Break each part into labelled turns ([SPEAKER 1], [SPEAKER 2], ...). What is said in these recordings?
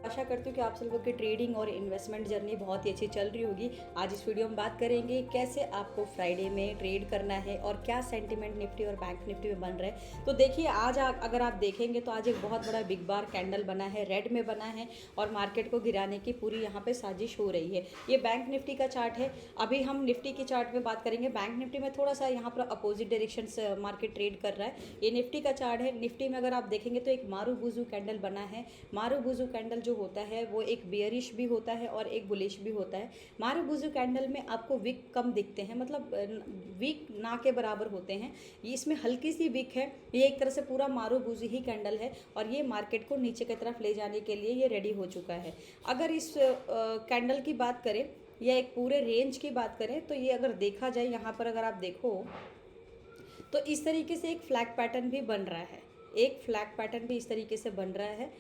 [SPEAKER 1] आशा करती हूँ कि आप सब लोगों की ट्रेडिंग और इन्वेस्टमेंट जर्नी बहुत ही अच्छी चल रही होगी। आज इस वीडियो में बात करेंगे कैसे आपको फ्राइडे में ट्रेड करना है और क्या सेंटिमेंट निफ्टी और बैंक निफ्टी में बन रहा है। तो देखिए आज अगर आप देखेंगे तो आज एक बहुत बड़ा बिग बार कैंडल बना है, रेड में बना है और मार्केट को गिराने की पूरी यहाँ पे साजिश हो रही है। ये बैंक निफ्टी का चार्ट है। अभी हम निफ्टी की चार्ट में बात करेंगे। बैंक निफ्टी में थोड़ा सा यहाँ पर अपोजिट डायरेक्शन से मार्केट ट्रेड कर रहा है। ये निफ्टी का चार्ट है। निफ्टी में अगर आप देखेंगे तो एक मारू बुजू कैंडल बना है। मारू बुजू कैंडल जो होता है वो एक बियरिश भी होता है और एक बुलिश भी होता है। मारू बुजू कैंडल में आपको विक कम दिखते हैं, मतलब विक ना के बराबर होते हैं। ये इसमें हल्की सी विक है। ये एक तरह से पूरा मारू बुजू ही कैंडल है और ये मार्केट को नीचे की तरफ ले जाने के लिए ये रेडी हो चुका है। अगर इस कैंडल की बात करें या एक पूरे रेंज की बात करें तो ये अगर देखा जाए, यहाँ पर अगर आप देखो तो इस तरीके से एक फ्लैग पैटर्न भी बन रहा है। एक फ्लैग पैटर्न भी इस तरीके से बन रहा है।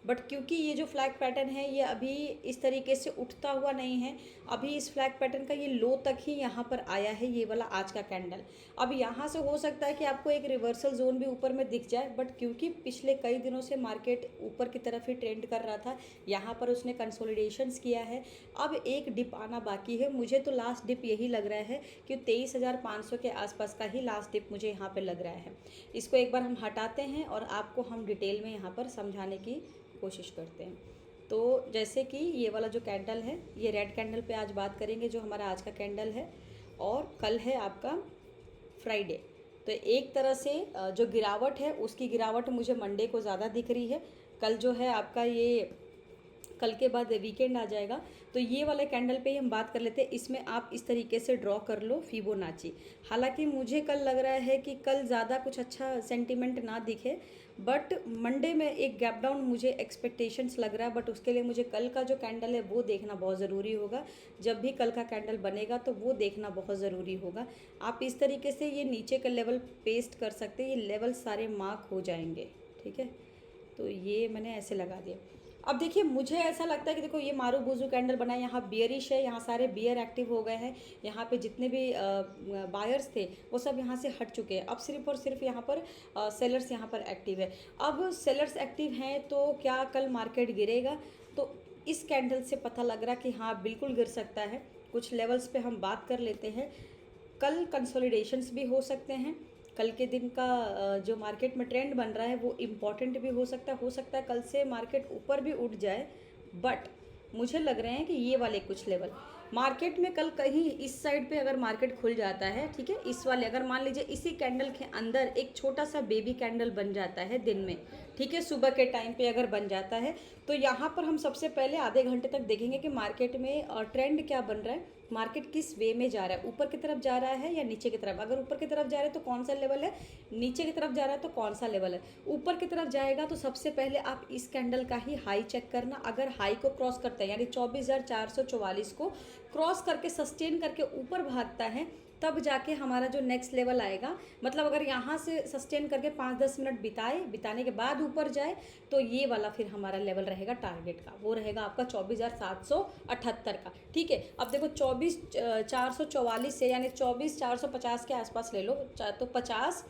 [SPEAKER 1] बट क्योंकि ये जो फ्लैग पैटर्न है ये अभी इस तरीके से उठता हुआ नहीं है, अभी इस फ्लैग पैटर्न का ये लो तक ही यहाँ पर आया है, ये वाला आज का कैंडल। अब यहाँ से हो सकता है कि आपको एक रिवर्सल जोन भी ऊपर में दिख जाए, बट क्योंकि पिछले कई दिनों से मार्केट ऊपर की तरफ ही ट्रेंड कर रहा था, यहाँ पर उसने कंसोलिडेशंस किया है। अब एक डिप आना बाकी है। मुझे तो लास्ट डिप यही लग रहा है कि 23,500 के आसपास का ही लास्ट डिप मुझे यहाँ पर लग रहा है। इसको एक बार हम हटाते हैं और आपको हम डिटेल में यहाँ पर समझाने की कोशिश करते हैं। तो जैसे कि ये वाला जो कैंडल है, ये रेड कैंडल पे आज बात करेंगे जो हमारा आज का कैंडल है, और कल है आपका फ्राइडे। तो एक तरह से जो गिरावट है उसकी गिरावट मुझे मंडे को ज़्यादा दिख रही है। कल जो है आपका ये कल के बाद वीकेंड आ जाएगा। तो ये वाले कैंडल पे ही हम बात कर लेते हैं। इसमें आप इस तरीके से ड्रॉ कर लो फिबोनाची। हालांकि मुझे कल लग रहा है कि कल ज़्यादा कुछ अच्छा सेंटीमेंट ना दिखे, बट मंडे में एक गैप डाउन मुझे एक्सपेक्टेशंस लग रहा है। बट उसके लिए मुझे कल का जो कैंडल है वो देखना बहुत ज़रूरी होगा। जब भी कल का कैंडल बनेगा तो वो देखना बहुत ज़रूरी होगा। आप इस तरीके से ये नीचे का लेवल पेस्ट कर सकते हैं। ये लेवल सारे मार्क हो जाएंगे, ठीक है। तो ये मैंने ऐसे लगा दिया। अब देखिए मुझे ऐसा लगता है कि देखो ये मारू बुजू कैंडल बना है, यहाँ बियरिश है, यहाँ सारे बियर एक्टिव हो गए हैं। यहाँ पे जितने भी बायर्स थे वो सब यहाँ से हट चुके हैं। अब सिर्फ और सिर्फ यहाँ पर सेलर्स यहाँ पर एक्टिव है। अब सेलर्स एक्टिव हैं तो क्या कल मार्केट गिरेगा? तो इस कैंडल से पता लग रहा कि हाँ बिल्कुल गिर सकता है। कुछ लेवल्स पे हम बात कर लेते हैं। कल कंसोलिडेशंस भी हो सकते हैं। कल के दिन का जो मार्केट में ट्रेंड बन रहा है वो इम्पॉर्टेंट भी हो सकता है कल से मार्केट ऊपर भी उठ जाए। बट मुझे लग रहे हैं कि ये वाले कुछ लेवल मार्केट में कल कहीं इस साइड पे अगर मार्केट खुल जाता है, ठीक है, इस वाले अगर मान लीजिए इसी कैंडल के अंदर एक छोटा सा बेबी कैंडल बन जाता है दिन में, ठीक है, सुबह के टाइम पे अगर बन जाता है तो यहाँ पर हम सबसे पहले आधे घंटे तक देखेंगे कि मार्केट में ट्रेंड क्या बन रहा है, मार्केट किस वे में जा रहा है, ऊपर की तरफ जा रहा है या नीचे की तरफ। अगर ऊपर की तरफ जा रहा है तो कौन सा लेवल है, नीचे की तरफ जा रहा है तो कौन सा लेवल है। ऊपर की तरफ जाएगा तो सबसे पहले आप इस कैंडल का ही हाई चेक करना। अगर हाई को क्रॉस करता है यानी 24,444 को क्रॉस करके सस्टेन करके ऊपर भागता है तब जाके हमारा जो नेक्स्ट लेवल आएगा, मतलब अगर यहाँ से सस्टेन करके 5-10 मिनट बिताने के बाद ऊपर जाए तो ये वाला फिर हमारा लेवल रहेगा टारगेट का, वो रहेगा आपका 24,778 का, ठीक है। अब देखो 24,444 से यानी 24,450 के आसपास ले लो तो 50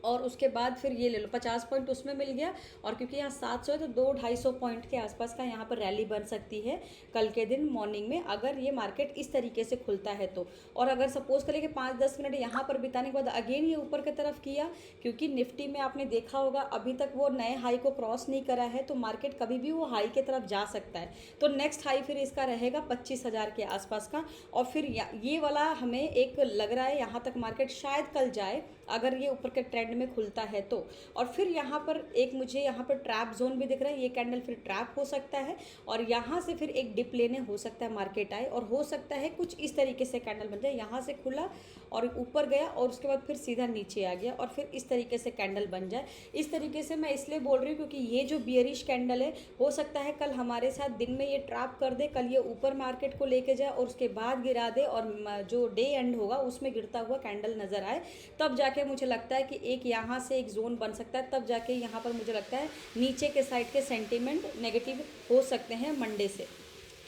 [SPEAKER 1] और उसके बाद फिर ये ले लो 50 पॉइंट उसमें मिल गया। और क्योंकि यहाँ 700 है तो 200-250 पॉइंट के आसपास का यहाँ पर रैली बन सकती है कल के दिन मॉर्निंग में, अगर ये मार्केट इस तरीके से खुलता है तो। और अगर सपोज करें कि 5-10 मिनट यहाँ पर बिताने के बाद अगेन ये ऊपर की तरफ किया, क्योंकि निफ्टी में आपने देखा होगा अभी तक वो नए हाई को क्रॉस नहीं करा है तो मार्केट कभी भी वो हाई की तरफ जा सकता है। तो नेक्स्ट हाई फिर इसका रहेगा 25,000 के आसपास का। और फिर ये वाला हमें एक लग रहा है यहाँ तक मार्केट शायद कल जाए अगर ये ऊपर के ट्रेंड में खुलता है तो। और फिर यहाँ पर एक मुझे यहाँ पर ट्रैप जोन भी दिख रहा है, ये कैंडल फिर ट्रैप हो सकता है और यहाँ से फिर एक डिप लेने हो सकता है मार्केट आए, और हो सकता है कुछ इस तरीके से कैंडल बन जाए, यहाँ से खुला और ऊपर गया और उसके बाद फिर सीधा नीचे आ गया और फिर इस तरीके से कैंडल बन जाए। इस तरीके से मैं इसलिए बोल रही हूँ क्योंकि ये जो बियरिश कैंडल है हो सकता है कल हमारे साथ दिन में ये ट्रैप कर दे, कल ये ऊपर मार्केट को लेके जाए और उसके बाद गिरा दे और जो डे एंड होगा उसमें गिरता हुआ कैंडल नजर आए। तब जाके मुझे लगता है कि एक यहाँ से एक जोन बन सकता है, तब जाके यहाँ पर मुझे लगता है नीचे के साइड के सेंटीमेंट नेगेटिव हो सकते हैं मंडे से,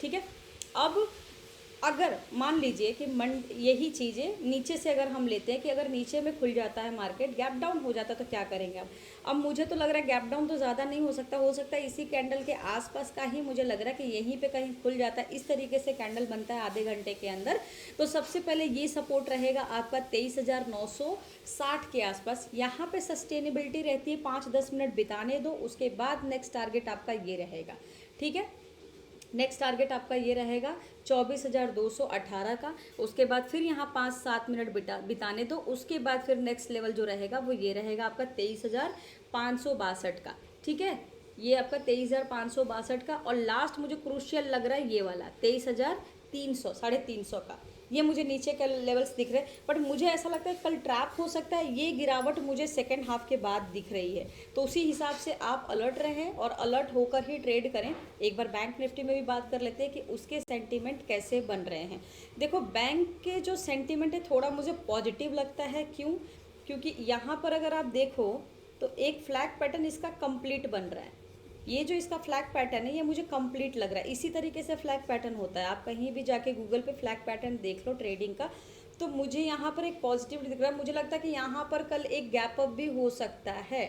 [SPEAKER 1] ठीक है। अब अगर मान लीजिए कि यही चीज़ें नीचे से अगर हम लेते हैं कि अगर नीचे में खुल जाता है मार्केट, गैप डाउन हो जाता है, तो क्या करेंगे अब मुझे तो लग रहा है गैप डाउन तो ज़्यादा नहीं हो सकता है इसी कैंडल के आसपास का ही मुझे लग रहा है कि यहीं पे कहीं खुल जाता है। इस तरीके से कैंडल बनता है आधे घंटे के अंदर। तो सबसे पहले ये सपोर्ट रहेगा आपका 23,960 के आसपास। यहाँ पे सस्टेनेबिलिटी रहती है, 5-10 मिनट बिताने दो, उसके बाद नेक्स्ट टारगेट आपका ये रहेगा। ठीक है, नेक्स्ट टारगेट आपका ये रहेगा 24,218 का। उसके बाद फिर यहाँ 5-7 मिनट बिताने दो, उसके बाद फिर नेक्स्ट लेवल जो रहेगा वो ये रहेगा आपका 23,562 का। ठीक है, ये आपका 23,562 का। और लास्ट मुझे क्रूशियल लग रहा है ये वाला 23,300, 350 का। ये मुझे नीचे के लेवल्स दिख रहे हैं, बट मुझे ऐसा लगता है कल ट्रैप हो सकता है। ये गिरावट मुझे सेकेंड हाफ के बाद दिख रही है, तो उसी हिसाब से आप अलर्ट रहें और अलर्ट होकर ही ट्रेड करें। एक बार बैंक निफ्टी में भी बात कर लेते हैं कि उसके सेंटीमेंट कैसे बन रहे हैं। देखो, बैंक के जो सेंटीमेंट है थोड़ा मुझे पॉजिटिव लगता है। क्यों? क्योंकि यहाँ पर अगर आप देखो तो एक फ्लैग पैटर्न इसका कंप्लीट बन रहा है। ये जो इसका फ्लैग पैटर्न है ये मुझे कंप्लीट लग रहा है। इसी तरीके से फ्लैग पैटर्न होता है, आप कहीं भी जाके गूगल पे फ्लैग पैटर्न देख लो ट्रेडिंग का, तो मुझे यहाँ पर एक पॉजिटिव दिख रहा है। मुझे लगता है कि यहाँ पर कल एक गैप अप भी हो सकता है।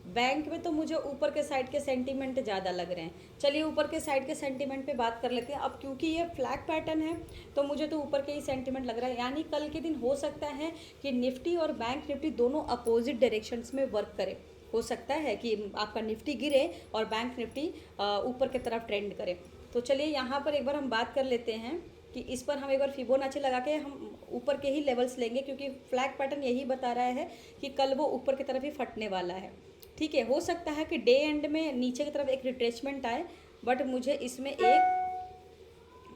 [SPEAKER 1] बैंक में तो मुझे ऊपर के साइड के सेंटीमेंट ज़्यादा लग रहे हैं। चलिए ऊपर के साइड के सेंटीमेंट पे बात कर लेते हैं। अब क्योंकि ये फ्लैग पैटर्न है तो मुझे तो ऊपर के ही सेंटीमेंट लग रहा है, यानी कल के दिन हो सकता है कि निफ्टी और बैंक निफ्टी दोनों अपोजिट डायरेक्शंस में वर्क करें। हो सकता है कि आपका निफ्टी गिरे और बैंक निफ्टी ऊपर की तरफ ट्रेंड करे। तो चलिए यहाँ पर एक बार हम बात कर लेते हैं कि इस पर हम एक बार फिबोनाची लगा के हम ऊपर के ही लेवल्स लेंगे, क्योंकि फ्लैग पैटर्न यही बता रहा है कि कल वो ऊपर की तरफ ही फटने वाला है। ठीक है, हो सकता है कि डे एंड में नीचे की तरफ एक रिट्रेसमेंट आए, बट मुझे इसमें एक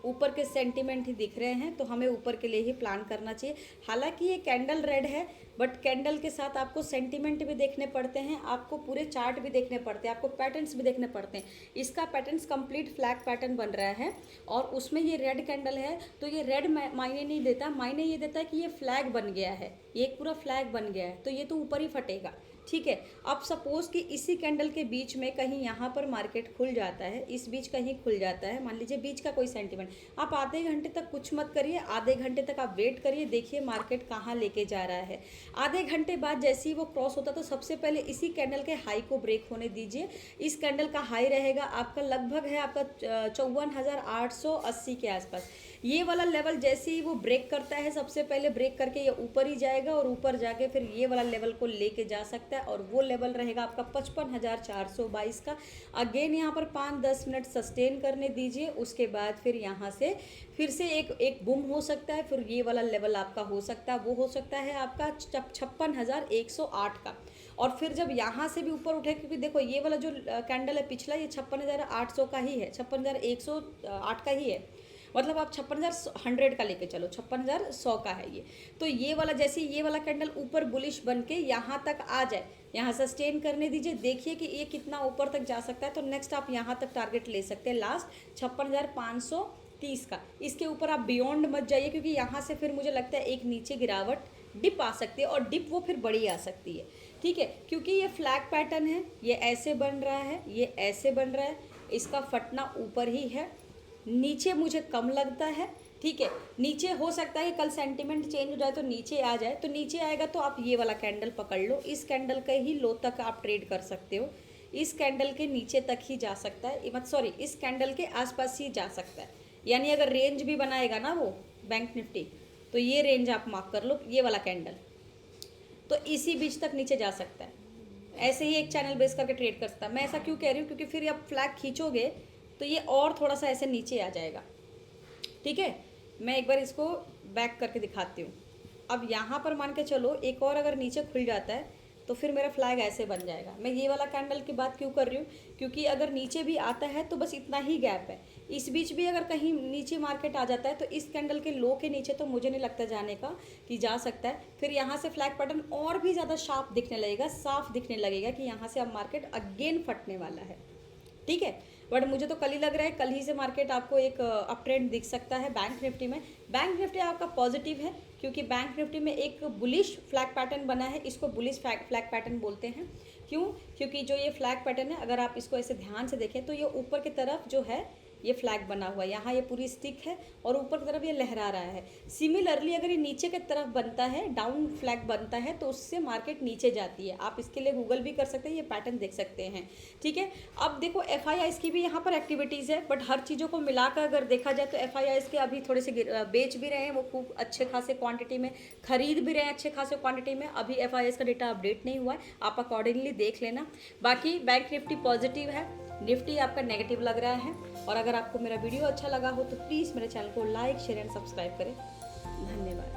[SPEAKER 1] ऊपर के सेंटीमेंट ही दिख रहे हैं, तो हमें ऊपर के लिए ही प्लान करना चाहिए। हालांकि ये कैंडल रेड है, बट कैंडल के साथ आपको सेंटीमेंट भी देखने पड़ते हैं, आपको पूरे चार्ट भी देखने पड़ते हैं, आपको पैटर्न्स भी देखने पड़ते हैं। इसका पैटर्न्स कंप्लीट फ्लैग पैटर्न बन रहा है और उसमें ये रेड कैंडल है, तो ये रेड मायने नहीं देता, मायने ये देता है कि ये फ्लैग बन गया है, ये एक पूरा फ्लैग बन गया है, तो ये तो ऊपर ही फटेगा। ठीक है, अब सपोज कि इसी कैंडल के बीच में कहीं यहाँ पर मार्केट खुल जाता है, इस बीच कहीं खुल जाता है, मान लीजिए बीच का कोई सेंटीमेंट, आप आधे घंटे तक कुछ मत करिए, आधे घंटे तक आप वेट करिए, देखिए मार्केट कहाँ लेके जा रहा है। आधे घंटे बाद जैसे ही वो क्रॉस होता तो सबसे पहले इसी कैंडल के हाई को ब्रेक होने दीजिए। इस कैंडल का हाई रहेगा आपका लगभग है आपका 54,880 के आसपास। ये वाला लेवल जैसे ही वो ब्रेक करता है, सबसे पहले ब्रेक करके ये ऊपर ही जाएगा और ऊपर जाके फिर ये वाला लेवल को लेके जा सकता है, और वो लेवल रहेगा आपका 55,422 का। अगेन यहाँ पर 5-10 मिनट सस्टेन करने दीजिए, उसके बाद फिर यहाँ से फिर से एक बूम हो सकता है, फिर ये वाला लेवल आपका हो सकता है, वो हो सकता है आपका 56,108 का। और फिर जब यहाँ से भी ऊपर उठे, क्योंकि देखो ये वाला जो कैंडल है पिछला, ये 56,800 का ही है, 56,108 का ही है, मतलब आप 56,100 का लेके चलो, 56,100 का है ये। तो ये वाला जैसे ये वाला कैंडल ऊपर बुलिश बन के यहाँ तक आ जाए, यहाँ सस्टेन करने दीजिए, देखिए कि ये कितना ऊपर तक जा सकता है, तो नेक्स्ट आप यहाँ तक टारगेट ले सकते हैं, लास्ट 56,530 का। इसके ऊपर आप बियॉन्ड मत जाइए, क्योंकि यहाँ से फिर मुझे लगता है एक नीचे गिरावट डिप आ सकती है, और डिप वो फिर बड़ी आ सकती है। ठीक है, क्योंकि ये फ्लैग पैटर्न है, ये ऐसे बन रहा है, ये ऐसे बन रहा है, इसका फटना ऊपर ही है, नीचे मुझे कम लगता है। ठीक है, नीचे हो सकता है कल सेंटीमेंट चेंज हो जाए तो नीचे आ जाए, तो नीचे आएगा तो आप ये वाला कैंडल पकड़ लो, इस कैंडल के ही लो तक आप ट्रेड कर सकते हो, इस कैंडल के नीचे तक ही जा सकता है, मत सॉरी इस कैंडल के आसपास ही जा सकता है। यानी अगर रेंज भी बनाएगा ना वो बैंक निफ्टी, तो ये रेंज आप मार्क कर लो, ये वाला कैंडल तो इसी बीच तक नीचे जा सकता है। ऐसे ही एक चैनल बेस करके ट्रेड कर सकता है। मैं ऐसा क्यों कह रही हूँ, क्योंकि फिर आप फ्लैग खींचोगे तो ये और थोड़ा सा ऐसे नीचे आ जाएगा। ठीक है, मैं एक बार इसको बैक करके दिखाती हूँ। अब यहाँ पर मान के चलो एक और अगर नीचे खुल जाता है तो फिर मेरा फ्लैग ऐसे बन जाएगा। मैं ये वाला कैंडल की बात क्यों कर रही हूँ, क्योंकि अगर नीचे भी आता है तो बस इतना ही गैप है, इस बीच भी अगर कहीं नीचे मार्केट आ जाता है तो इस कैंडल के लो के नीचे तो मुझे नहीं लगता जाने का कि जा सकता है। फिर यहाँ से फ्लैग पैटर्न और भी ज़्यादा शार्प दिखने लगेगा, साफ दिखने लगेगा कि यहाँ से अब मार्केट अगेन फटने वाला है। ठीक है, बट मुझे तो कल ही लग रहा है, कल ही से मार्केट आपको एक अप ट्रेंड दिख सकता है बैंक निफ्टी में। बैंक निफ्टी आपका पॉजिटिव है, क्योंकि बैंक निफ्टी में एक बुलिश फ्लैग पैटर्न बना है, इसको बुलिश फ्लैग पैटर्न बोलते हैं। क्यों? क्योंकि जो ये फ्लैग पैटर्न है, अगर आप इसको ऐसे ध्यान से देखें तो ये ऊपर की तरफ जो है ये फ्लैग बना हुआ है, यहाँ ये पूरी स्टिक है और ऊपर की तरफ ये लहरा रहा है। सिमिलरली अगर ये नीचे की तरफ बनता है, डाउन फ्लैग बनता है, तो उससे मार्केट नीचे जाती है। आप इसके लिए गूगल भी कर सकते हैं, ये पैटर्न देख सकते हैं, ठीक है। अब देखो FIIs की भी यहाँ पर एक्टिविटीज़ है, बट हर चीज़ों को मिलाकर अगर देखा जाए तो FIIs के अभी थोड़े से बेच भी रहे हैं वो खूब अच्छे खासे क्वांटिटी में, खरीद भी रहे हैं अच्छे खासे क्वांटिटी में। अभी FIIs का डेटा अपडेट नहीं हुआ है, आप अकॉर्डिंगली देख लेना। बाकी बैंक निफ्टी पॉजिटिव है, निफ्टी आपका नेगेटिव लग रहा है। और अगर आपको मेरा वीडियो अच्छा लगा हो तो प्लीज़ मेरे चैनल को लाइक शेयर एंड सब्सक्राइब करें। धन्यवाद।